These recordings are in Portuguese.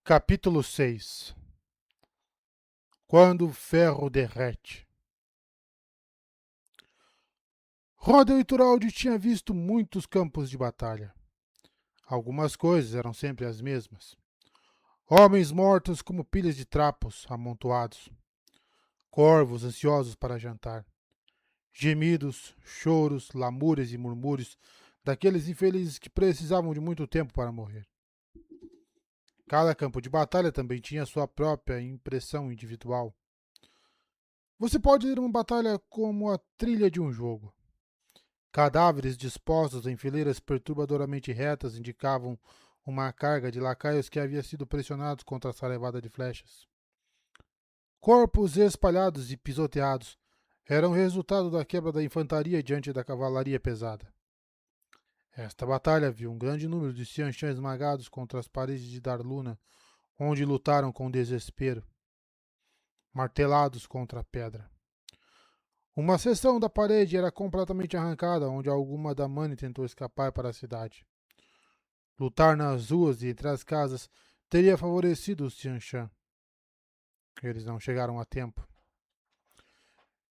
Capítulo 6. Quando o ferro derrete. Rodel Ituraldi tinha visto muitos campos de batalha. Algumas coisas eram sempre as mesmas. Homens mortos como pilhas de trapos amontoados. Corvos ansiosos para jantar. Gemidos, choros, lamúrias e murmúrios daqueles infelizes que precisavam de muito tempo para morrer. Cada campo de batalha também tinha sua própria impressão individual. Você pode ler uma batalha como a trilha de um jogo. Cadáveres dispostos em fileiras perturbadoramente retas indicavam uma carga de lacaios que havia sido pressionados contra a sarevada de flechas. Corpos espalhados e pisoteados eram resultado da quebra da infantaria diante da cavalaria pesada. Esta batalha viu um grande número de Xianxan esmagados contra as paredes de Darluna, onde lutaram com desespero, martelados contra a pedra. Uma seção da parede era completamente arrancada, onde alguma da Mani tentou escapar para a cidade. Lutar nas ruas e entre as casas teria favorecido os Xianxan. Eles não chegaram a tempo.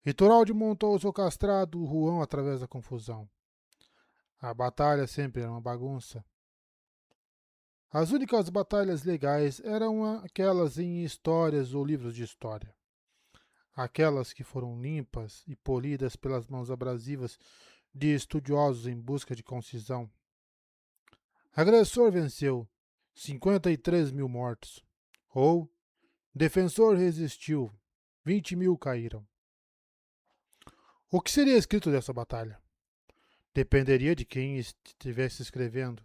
Ituraldi montou seu castrado Ruão através da confusão. A batalha sempre era uma bagunça. As únicas batalhas legais eram aquelas em histórias ou livros de história. Aquelas que foram limpas e polidas pelas mãos abrasivas de estudiosos em busca de concisão. Agressor venceu, 53.000 mortos. Ou defensor resistiu, 20.000 caíram. O que seria escrito dessa batalha? Dependeria de quem estivesse escrevendo.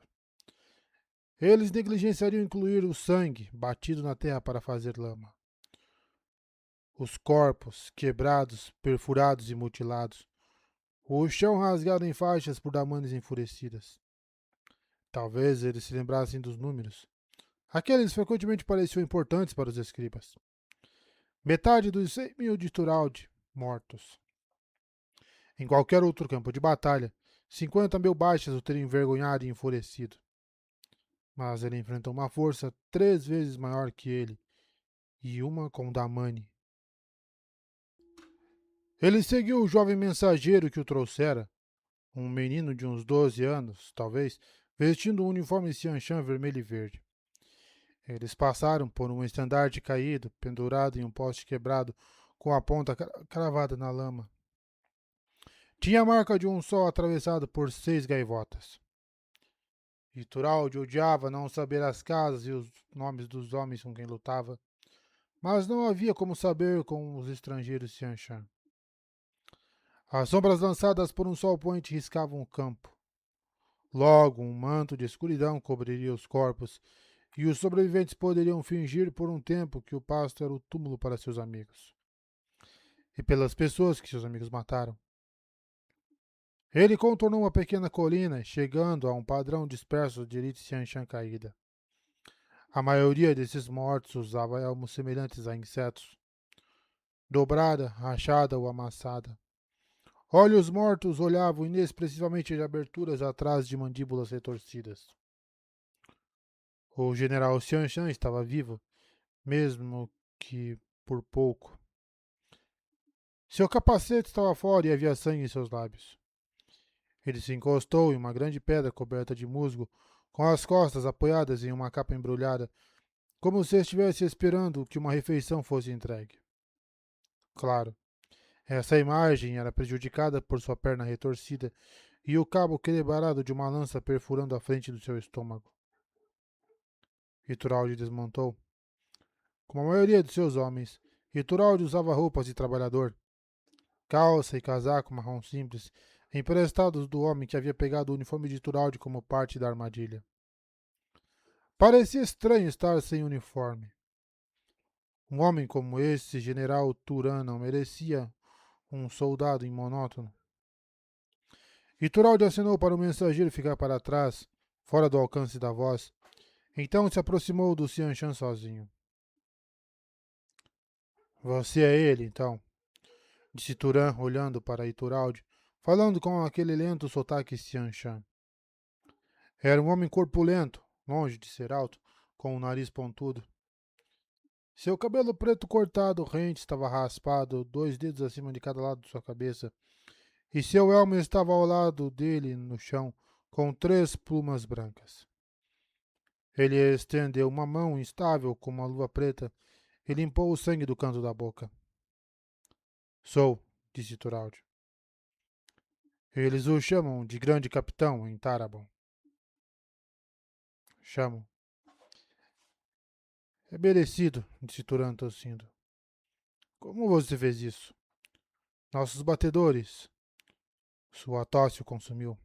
Eles negligenciariam incluir o sangue batido na terra para fazer lama. Os corpos quebrados, perfurados e mutilados. O chão rasgado em faixas por damanes enfurecidas. Talvez eles se lembrassem dos números. Aqueles frequentemente pareciam importantes para os escribas. Metade dos 100.000 de Turaldi mortos. Em qualquer outro campo de batalha, 50.000 baixas o teriam envergonhado e enfurecido. Mas ele enfrentou uma força 3 vezes maior que ele, e uma com Damani. Ele seguiu o jovem mensageiro que o trouxera, um menino de uns 12 anos, talvez, vestindo um uniforme Xianxan vermelho e verde. Eles passaram por um estandarte caído, pendurado em um poste quebrado, com a ponta cravada na lama. Tinha a marca de um sol atravessado por 6 gaivotas. Ituraldi odiava não saber as casas e os nomes dos homens com quem lutava, mas não havia como saber com os estrangeiros Xianxan. As sombras lançadas por um sol poente riscavam o campo. Logo, um manto de escuridão cobriria os corpos, e os sobreviventes poderiam fingir por um tempo que o pasto era o túmulo para seus amigos. E pelas pessoas que seus amigos mataram. Ele contornou uma pequena colina, chegando a um padrão disperso de elite Xianxan caída. A maioria desses mortos usava elmos semelhantes a insetos, dobrada, rachada ou amassada. Olhos mortos olhavam inexpressivamente de aberturas atrás de mandíbulas retorcidas. O general Xianxan estava vivo, mesmo que por pouco. Seu capacete estava fora e havia sangue em seus lábios. Ele se encostou em uma grande pedra coberta de musgo, com as costas apoiadas em uma capa embrulhada, como se estivesse esperando que uma refeição fosse entregue. Claro, essa imagem era prejudicada por sua perna retorcida e o cabo quebrado de uma lança perfurando a frente do seu estômago. Ituraldi desmontou. Como a maioria de seus homens, Ituraldi usava roupas de trabalhador, calça e casaco marrom simples, emprestados do homem que havia pegado o uniforme de Ituraldi como parte da armadilha. Parecia estranho estar sem uniforme. Um homem como esse, general Turan, não merecia um soldado monótono. Ituraldi acenou para o mensageiro ficar para trás, fora do alcance da voz. Então se aproximou do Xianxan sozinho. Você é ele, então? Disse Turan, olhando para Ituraldi, falando com aquele lento sotaque Xianxan. Era um homem corpulento, longe de ser alto, com o nariz pontudo. Seu cabelo preto cortado rente estava raspado, 2 dedos acima de cada lado de sua cabeça, e seu elmo estava ao lado dele no chão, com 3 plumas brancas. Ele estendeu uma mão instável com uma luva preta e limpou o sangue do canto da boca. Sou, disse Turaldi. Eles o chamam de Grande Capitão em Tarabon. Chamam. É merecido, disse Turan tossindo. Como você fez isso? Nossos batedores. Sua tosse o consumiu.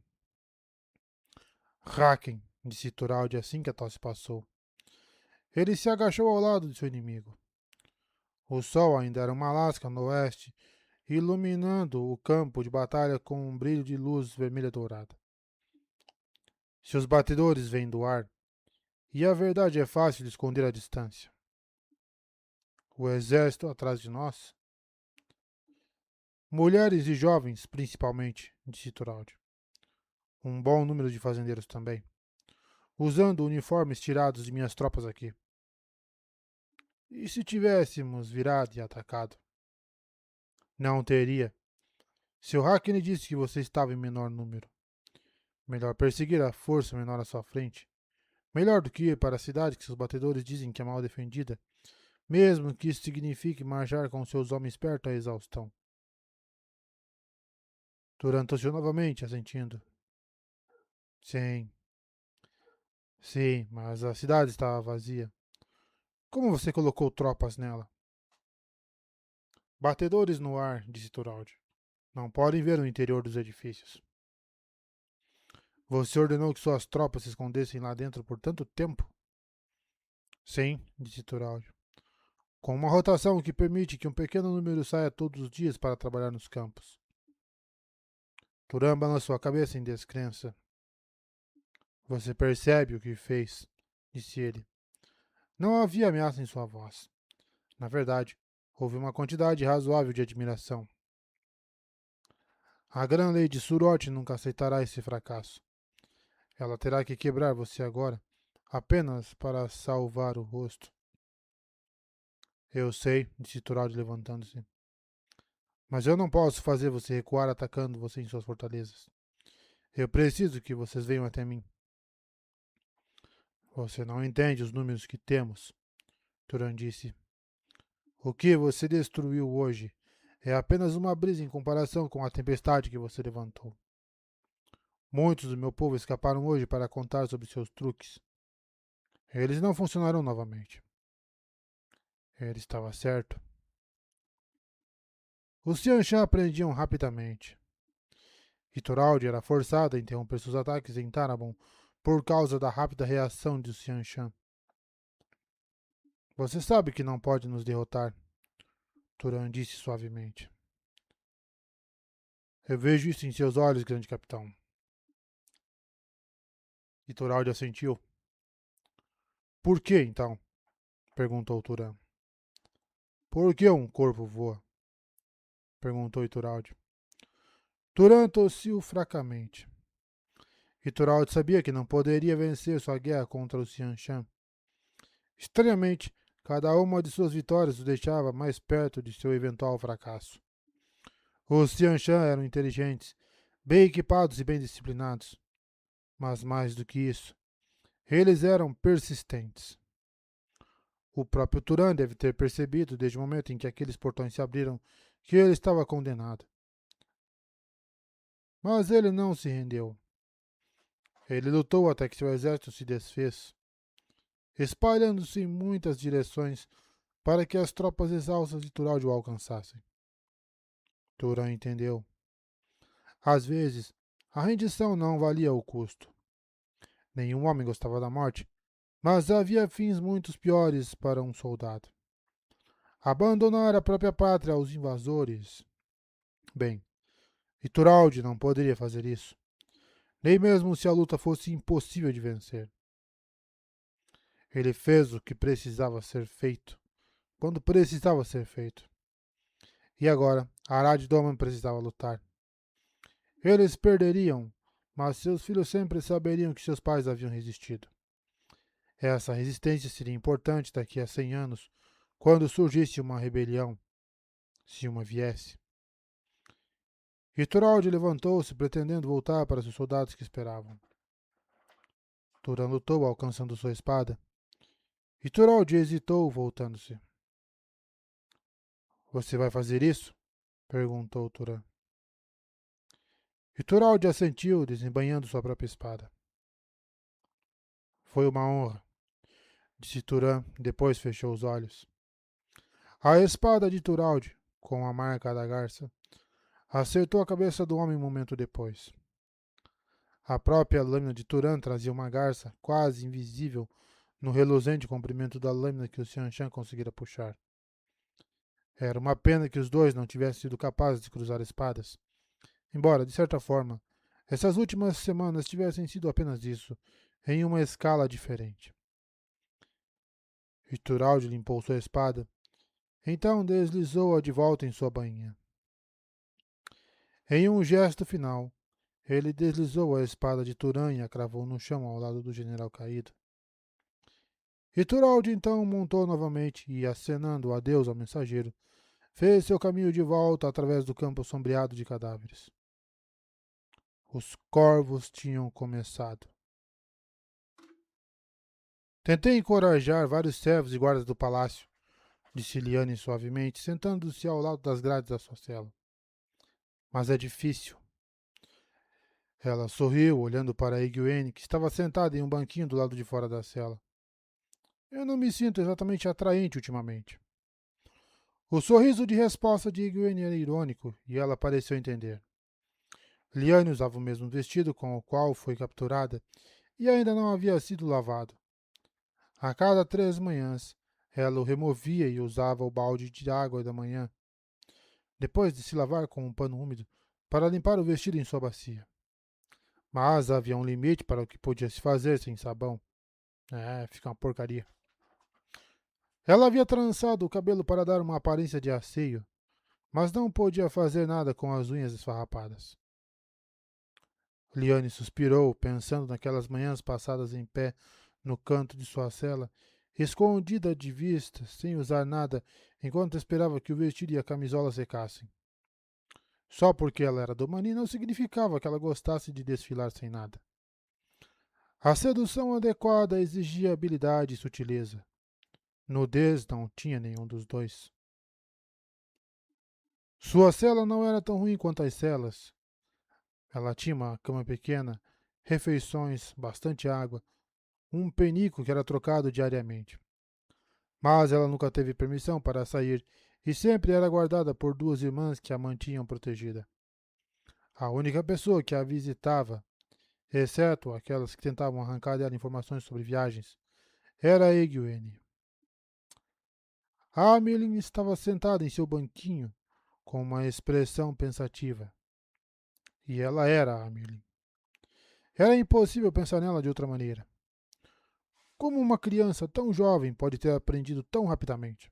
Haken, disse Turaldi assim que a tosse passou. Ele se agachou ao lado de seu inimigo. O sol ainda era uma lasca no oeste, iluminando o campo de batalha com um brilho de luz vermelha dourada. Seus batedores vêm do ar, e a verdade é fácil de esconder à distância. O exército atrás de nós? Mulheres e jovens, principalmente, disse Turaldi. Um bom número de fazendeiros também, usando uniformes tirados de minhas tropas aqui. E se tivéssemos virado e atacado? Não teria. Seu Hackney disse que você estava em menor número. Melhor perseguir a força menor à sua frente. Melhor do que ir para a cidade que seus batedores dizem que é mal defendida, mesmo que isso signifique marchar com seus homens perto à exaustão. Turan tossiu novamente, assentindo. Sim. Sim, mas a cidade estava vazia. Como você colocou tropas nela? Batedores no ar, disse Turaldi. Não podem ver o interior dos edifícios. Você ordenou que suas tropas se escondessem lá dentro por tanto tempo? Sim, disse Turaldi. Com uma rotação que permite que um pequeno número saia todos os dias para trabalhar nos campos. Turan balançou a cabeça em descrença. Você percebe o que fez, disse ele. Não havia ameaça em sua voz. Na verdade, houve uma quantidade razoável de admiração. A Gran Lady Surote nunca aceitará esse fracasso. Ela terá que quebrar você agora, apenas para salvar o rosto. Eu sei, disse Turaldi levantando-se. Mas eu não posso fazer você recuar atacando você em suas fortalezas. Eu preciso que vocês venham até mim. Você não entende os números que temos, Turan disse. O que você destruiu hoje é apenas uma brisa em comparação com a tempestade que você levantou. Muitos do meu povo escaparam hoje para contar sobre seus truques. Eles não funcionarão novamente. Ele estava certo. Os Xianshan aprendiam rapidamente. E Toraldi era forçado a interromper seus ataques em Tarabon por causa da rápida reação de Xianshan. Você sabe que não pode nos derrotar, Turan disse suavemente. Eu vejo isso em seus olhos, grande capitão. E Toraldi assentiu. Por que, então? Perguntou Turan. Por que um corpo voa? Perguntou Ituraldi. Turan tossiu fracamente. Ituraldi sabia que não poderia vencer sua guerra contra o Xianshan. Estranhamente, cada uma de suas vitórias o deixava mais perto de seu eventual fracasso. Os Xianshan eram inteligentes, bem equipados e bem disciplinados. Mas mais do que isso, eles eram persistentes. O próprio Turan deve ter percebido, desde o momento em que aqueles portões se abriram, que ele estava condenado. Mas ele não se rendeu. Ele lutou até que seu exército se desfez, espalhando-se em muitas direções para que as tropas exaustas de Turaldi o alcançassem. Turan entendeu. Às vezes, a rendição não valia o custo. Nenhum homem gostava da morte, mas havia fins muito piores para um soldado. Abandonar a própria pátria aos invasores. Bem, Ituraldi não poderia fazer isso, nem mesmo se a luta fosse impossível de vencer. Ele fez o que precisava ser feito, quando precisava ser feito. E agora, Arad Doman precisava lutar. Eles perderiam, mas seus filhos sempre saberiam que seus pais haviam resistido. Essa resistência seria importante daqui a 100 anos, quando surgisse uma rebelião, se uma viesse. Rituraldi levantou-se, pretendendo voltar para os soldados que esperavam. Turan lutou, alcançando sua espada. Rituraldi hesitou, voltando-se. Você vai fazer isso? Perguntou Turan. Rituraldi assentiu, desembainhando sua própria espada. Foi uma honra, disse Turan, depois fechou os olhos. A espada de Turaldi, com a marca da garça, acertou a cabeça do homem um momento depois. A própria lâmina de Turan trazia uma garça, quase invisível, no reluzente comprimento da lâmina que o Xianshan conseguira puxar. Era uma pena que os dois não tivessem sido capazes de cruzar espadas. Embora, de certa forma, essas últimas semanas tivessem sido apenas isso, em uma escala diferente. Rituraldi limpou sua espada, então deslizou-a de volta em sua bainha. Em um gesto final, ele deslizou a espada de Turan e a cravou no chão ao lado do general caído. Rituraldi então montou novamente e, acenando adeus ao mensageiro, fez seu caminho de volta através do campo sombreado de cadáveres. Os corvos tinham começado. Tentei encorajar vários servos e guardas do palácio, disse Liane suavemente, sentando-se ao lado das grades da sua cela. Mas é difícil. Ela sorriu, olhando para Egwene, que estava sentada em um banquinho do lado de fora da cela. Eu não me sinto exatamente atraente ultimamente. O sorriso de resposta de Egwene era irônico, e ela pareceu entender. Liane usava o mesmo vestido com o qual foi capturada, e ainda não havia sido lavado. A cada 3 manhãs, ela o removia e usava o balde de água da manhã, depois de se lavar com um pano úmido, para limpar o vestido em sua bacia. Mas havia um limite para o que podia se fazer sem sabão. Fica uma porcaria. Ela havia trançado o cabelo para dar uma aparência de asseio, mas não podia fazer nada com as unhas esfarrapadas. Liane suspirou, pensando naquelas manhãs passadas em pé no canto de sua cela, escondida de vista, sem usar nada, enquanto esperava que o vestido e a camisola secassem. Só porque ela era Domani não significava que ela gostasse de desfilar sem nada. A sedução adequada exigia habilidade e sutileza. Nudez não tinha nenhum dos dois. Sua cela não era tão ruim quanto as celas. Ela tinha uma cama pequena, refeições, bastante água, um penico que era trocado diariamente. Mas ela nunca teve permissão para sair e sempre era guardada por 2 irmãs que a mantinham protegida. A única pessoa que a visitava, exceto aquelas que tentavam arrancar dela informações sobre viagens, era Egwene. A Ameline estava sentada em seu banquinho, com uma expressão pensativa. E ela era a Ameline. Era impossível pensar nela de outra maneira. Como uma criança tão jovem pode ter aprendido tão rapidamente?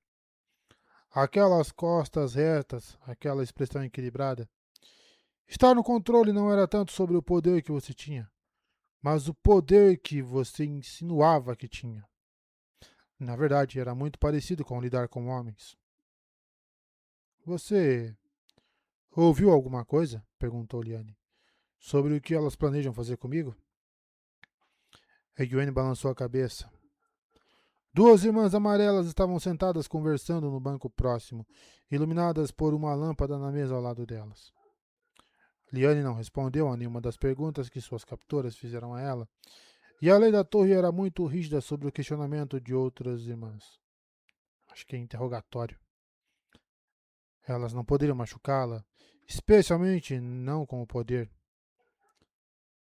Aquelas costas retas, aquela expressão equilibrada. Estar no controle não era tanto sobre o poder que você tinha, mas o poder que você insinuava que tinha. Na verdade, era muito parecido com lidar com homens. Você ouviu alguma coisa? Perguntou Liane. Sobre o que elas planejam fazer comigo? Egwene balançou a cabeça. 2 irmãs amarelas estavam sentadas conversando no banco próximo, iluminadas por uma lâmpada na mesa ao lado delas. Liane não respondeu a nenhuma das perguntas que suas captoras fizeram a ela, e a lei da torre era muito rígida sobre o questionamento de outras irmãs. Acho que é interrogatório. Elas não poderiam machucá-la, especialmente não com o poder.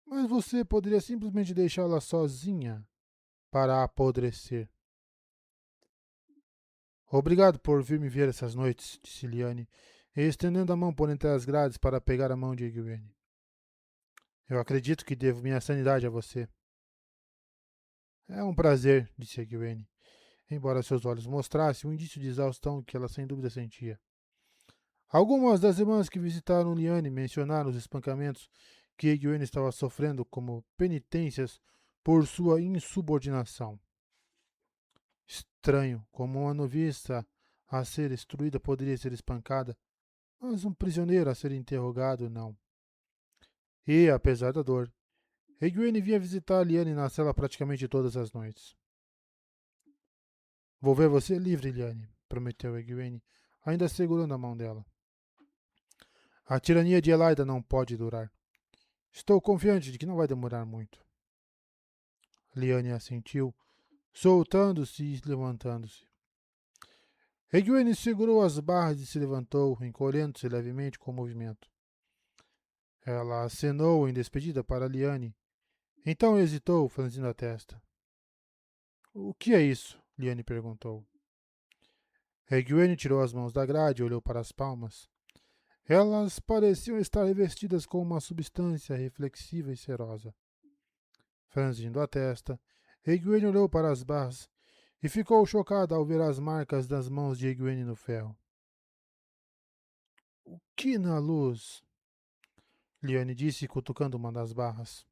Mas você poderia simplesmente deixá-la sozinha para apodrecer. Obrigado por vir me ver essas noites, disse Liane, estendendo a mão por entre as grades para pegar a mão de Egwene. Eu acredito que devo minha sanidade a você. É um prazer, disse Egwene, embora seus olhos mostrassem um indício de exaustão que ela sem dúvida sentia. Algumas das irmãs que visitaram Liane mencionaram os espancamentos que Egwene estava sofrendo como penitências por sua insubordinação. Estranho, como uma noviça a ser instruída poderia ser espancada, mas um prisioneiro a ser interrogado, não. E, apesar da dor, Egwene vinha visitar Liane na cela praticamente todas as noites. Vou ver você livre, Liane, prometeu Egwene, ainda segurando a mão dela. A tirania de Elaida não pode durar. Estou confiante de que não vai demorar muito. Liane assentiu, soltando-se e levantando-se. Egwene segurou as barras e se levantou, encolhendo-se levemente com o movimento. Ela acenou em despedida para Liane. Então hesitou, franzindo a testa. O que é isso? Liane perguntou. Egwene tirou as mãos da grade e olhou para as palmas. Elas pareciam estar revestidas com uma substância reflexiva e cerosa. Franzindo a testa, Egwene olhou para as barras e ficou chocada ao ver as marcas das mãos de Egwene no ferro. O que na luz? Liane disse, cutucando uma das barras.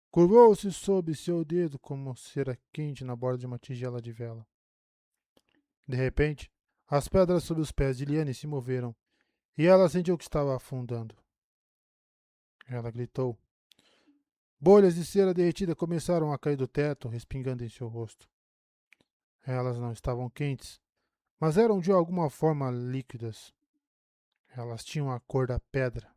Curvou-se sob seu dedo como cera quente na borda de uma tigela de vela. De repente, as pedras sob os pés de Liane se moveram e ela sentiu que estava afundando. Ela gritou. Bolhas de cera derretida começaram a cair do teto, respingando em seu rosto. Elas não estavam quentes, mas eram de alguma forma líquidas. Elas tinham a cor da pedra.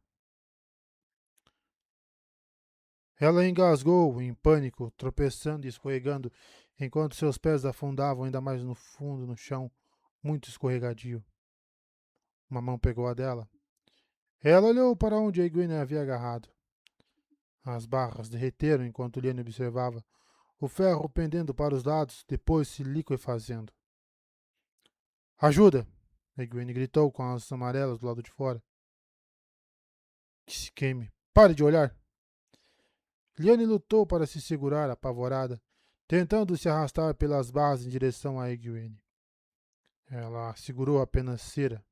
Ela engasgou, em pânico, tropeçando e escorregando, enquanto seus pés afundavam ainda mais no fundo, no chão, muito escorregadio. Uma mão pegou a dela. Ela olhou para onde a Egwene havia agarrado. As barras derreteram enquanto Liane observava, o ferro pendendo para os lados, depois se liquefazendo. Ajuda! Egwene gritou com as amarelas do lado de fora. Que se queime. Pare de olhar! Liane lutou para se segurar, apavorada, tentando se arrastar pelas barras em direção a Egwene. Ela segurou apenas cera.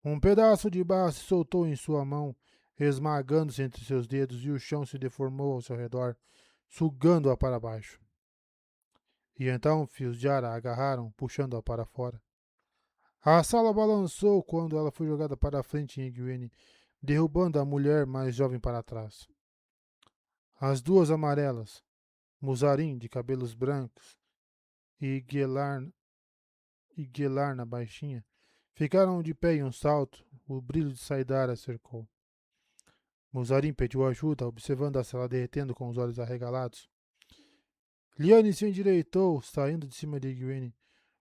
Um pedaço de barra se soltou em sua mão, esmagando-se entre seus dedos, e o chão se deformou ao seu redor, sugando-a para baixo. E então fios de ar a agarraram, puxando-a para fora. A sala balançou quando ela foi jogada para a frente em Egwene, derrubando a mulher mais jovem para trás. As duas amarelas, Muzarin, de cabelos brancos, e Guelarna baixinha, ficaram de pé em um salto, o brilho de Saidara cercou. Muzarin pediu ajuda, observando a sala derretendo com os olhos arregalados. Liane se endireitou, saindo de cima de Egwene,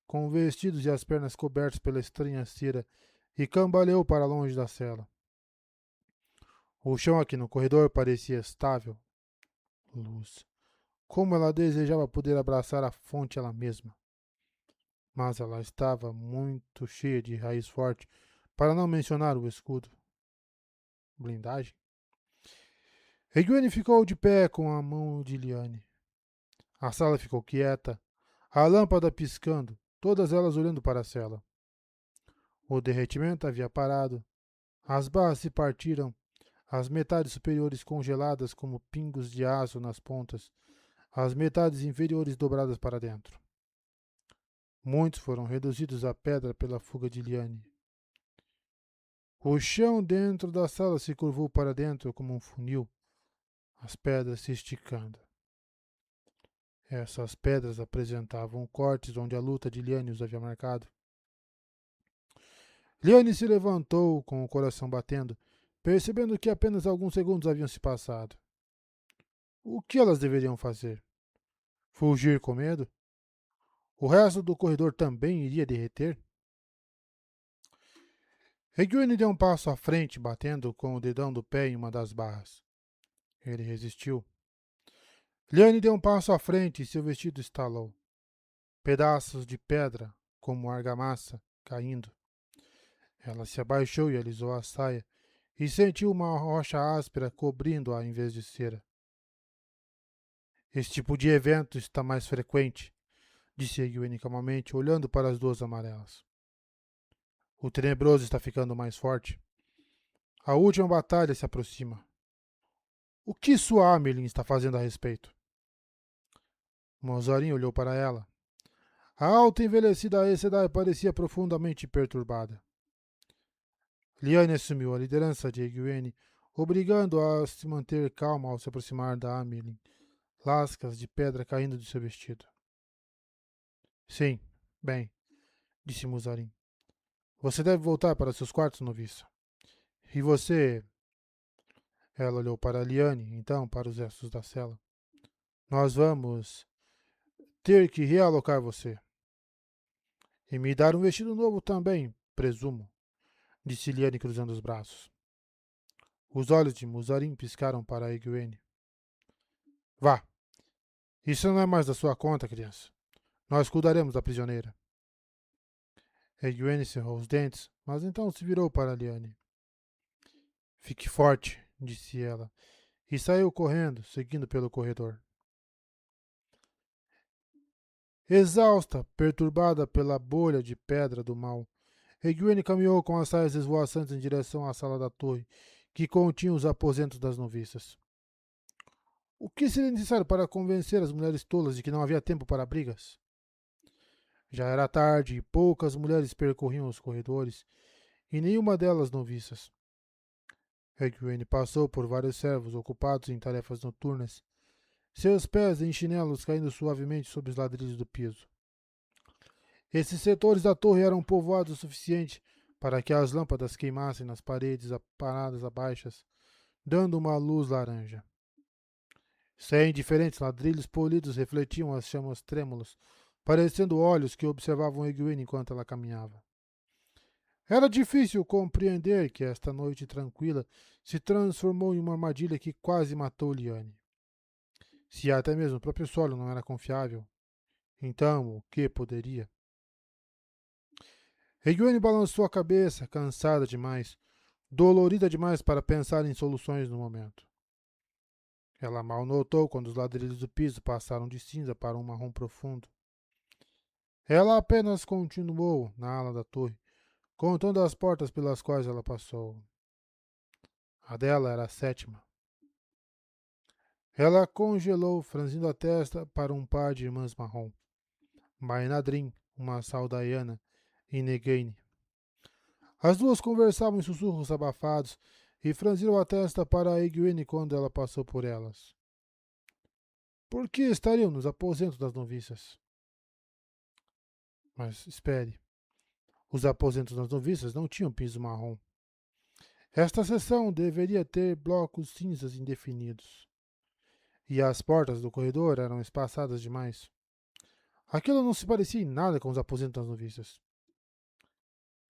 com os vestidos e as pernas cobertos pela estranha cera, e cambaleou para longe da cela. O chão aqui no corredor parecia estável. Luz. Como ela desejava poder abraçar a fonte ela mesma. Mas ela estava muito cheia de raiz forte, para não mencionar o escudo. Blindagem? Egwene ficou de pé com a mão de Liane. A sala ficou quieta, a lâmpada piscando, todas elas olhando para a cela. O derretimento havia parado, as barras se partiram, as metades superiores congeladas como pingos de aço nas pontas, as metades inferiores dobradas para dentro. Muitos foram reduzidos a pedra pela fuga de Liane. O chão dentro da sala se curvou para dentro como um funil, as pedras se esticando. Essas pedras apresentavam cortes onde a luta de Liane os havia marcado. Liane se levantou com o coração batendo, percebendo que apenas alguns segundos haviam se passado. O que elas deveriam fazer? Fugir com medo? O resto do corredor também iria derreter? Egwene deu um passo à frente, batendo com o dedão do pé em uma das barras. Ele resistiu. Liane deu um passo à frente e seu vestido estalou. Pedaços de pedra, como argamassa, caindo. Ela se abaixou e alisou a saia, e sentiu uma rocha áspera cobrindo-a em vez de cera. Esse tipo de evento está mais frequente, disse Egwene calmamente, olhando para as duas amarelas. O tenebroso está ficando mais forte. A última batalha se aproxima. O que sua Amerlin está fazendo a respeito? Mozarin olhou para ela. A alta envelhecida Aes Sedai parecia profundamente perturbada. Liane assumiu a liderança de Egwene, obrigando-a a se manter calma ao se aproximar da Amelin, lascas de pedra caindo de seu vestido. Sim, bem, disse Muzarin. Você deve voltar para seus quartos, noviça. E você... Ela olhou para Liane, então para os restos da cela. Nós vamos ter que realocar você. E me dar um vestido novo também, presumo, disse Liane cruzando os braços. Os olhos de Muzarin piscaram para Egwene. Vá. Isso não é mais da sua conta, criança. Nós cuidaremos da prisioneira. Egwene cerrou os dentes, mas então se virou para Liane. Fique forte, disse ela, e saiu correndo, seguindo pelo corredor. Exausta, perturbada pela bolha de pedra do mal, Egwene caminhou com as saias esvoaçantes em direção à sala da torre, que continha os aposentos das noviças. O que seria necessário para convencer as mulheres tolas de que não havia tempo para brigas? Já era tarde e poucas mulheres percorriam os corredores, e nenhuma delas noviças. Egwene passou por vários servos ocupados em tarefas noturnas, seus pés em chinelos caindo suavemente sobre os ladrilhos do piso. Esses setores da torre eram povoados o suficiente para que as lâmpadas queimassem nas paredes aparadas abaixo, dando uma luz laranja. 100 diferentes ladrilhos polidos refletiam as chamas trêmulas, parecendo olhos que observavam Egwene enquanto ela caminhava. Era difícil compreender que esta noite tranquila se transformou em uma armadilha que quase matou Liane. Se até mesmo o próprio solo não era confiável, então o que poderia? Egwene balançou a cabeça, cansada demais, dolorida demais para pensar em soluções no momento. Ela mal notou quando os ladrilhos do piso passaram de cinza para um marrom profundo. Ela apenas continuou na ala da torre, contando as portas pelas quais ela passou. A dela era a sétima. Ela congelou, franzindo a testa para um par de irmãs marrom. Mainadrin, uma Saldaiana, e Negaine. As duas conversavam em sussurros abafados e franziram a testa para a Egwene quando ela passou por elas. Por que estariam nos aposentos das noviças? Mas espere. Os aposentos das noviças não tinham piso marrom. Esta seção deveria ter blocos cinzas indefinidos. E as portas do corredor eram espaçadas demais. Aquilo não se parecia em nada com os aposentos das noviças.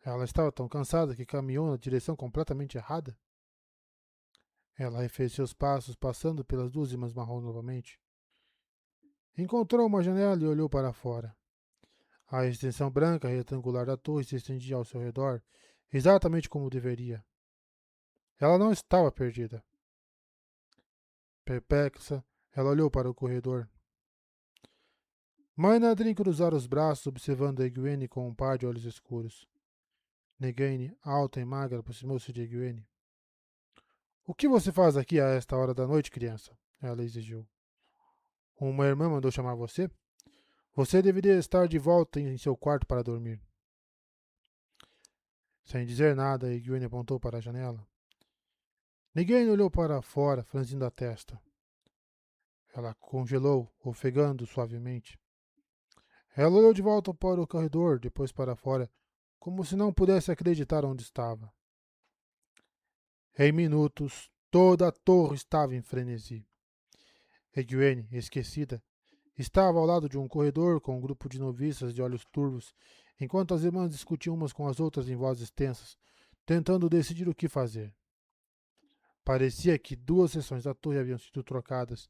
Ela estava tão cansada que caminhou na direção completamente errada. Ela refez seus passos, passando pelas duas irmãs marrons novamente. Encontrou uma janela e olhou para fora. A extensão branca retangular da torre se estendia ao seu redor, exatamente como deveria. Ela não estava perdida. Perplexa, ela olhou para o corredor. Mainadrin cruzara os braços, observando Egwene com um par de olhos escuros. Negaine, alta e magra, aproximou-se de Egwene. O que você faz aqui a esta hora da noite, criança? Ela exigiu. Uma irmã mandou chamar você? Você deveria estar de volta em seu quarto para dormir. Sem dizer nada, Egwene apontou para a janela. Negaine olhou para fora, franzindo a testa. Ela congelou, ofegando suavemente. Ela olhou de volta para o corredor, depois para fora, como se não pudesse acreditar onde estava. Em minutos, toda a torre estava em frenesi. Egwene, esquecida, estava ao lado de um corredor com um grupo de noviças de olhos turvos, enquanto as irmãs discutiam umas com as outras em vozes tensas, tentando decidir o que fazer. Parecia que duas seções da torre haviam sido trocadas,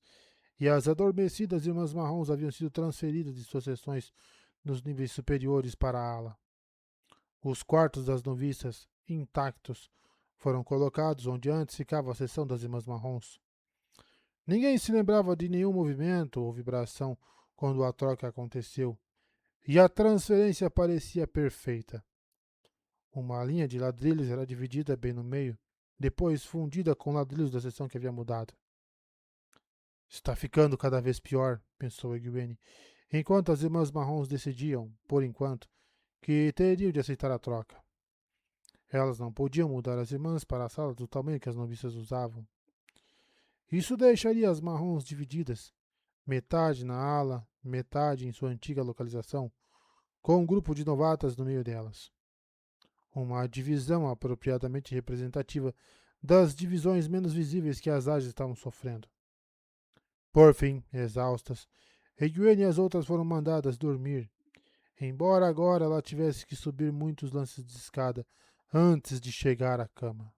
e as adormecidas irmãs marrons haviam sido transferidas de suas seções nos níveis superiores para a ala. Os quartos das noviças, intactos, foram colocados onde antes ficava a seção das irmãs marrons. Ninguém se lembrava de nenhum movimento ou vibração quando a troca aconteceu, e a transferência parecia perfeita. Uma linha de ladrilhos era dividida bem no meio, depois fundida com ladrilhos da seção que havia mudado. Está ficando cada vez pior, pensou Egwene, enquanto as irmãs marrons decidiam, por enquanto, que teriam de aceitar a troca. Elas não podiam mudar as irmãs para a sala do tamanho que as noviças usavam. Isso deixaria as marrons divididas, metade na ala, metade em sua antiga localização, com um grupo de novatas no meio delas. Uma divisão apropriadamente representativa das divisões menos visíveis que as ágeis estavam sofrendo. Por fim, exaustas, Egwene e as outras foram mandadas dormir, embora agora ela tivesse que subir muitos lances de escada antes de chegar à cama.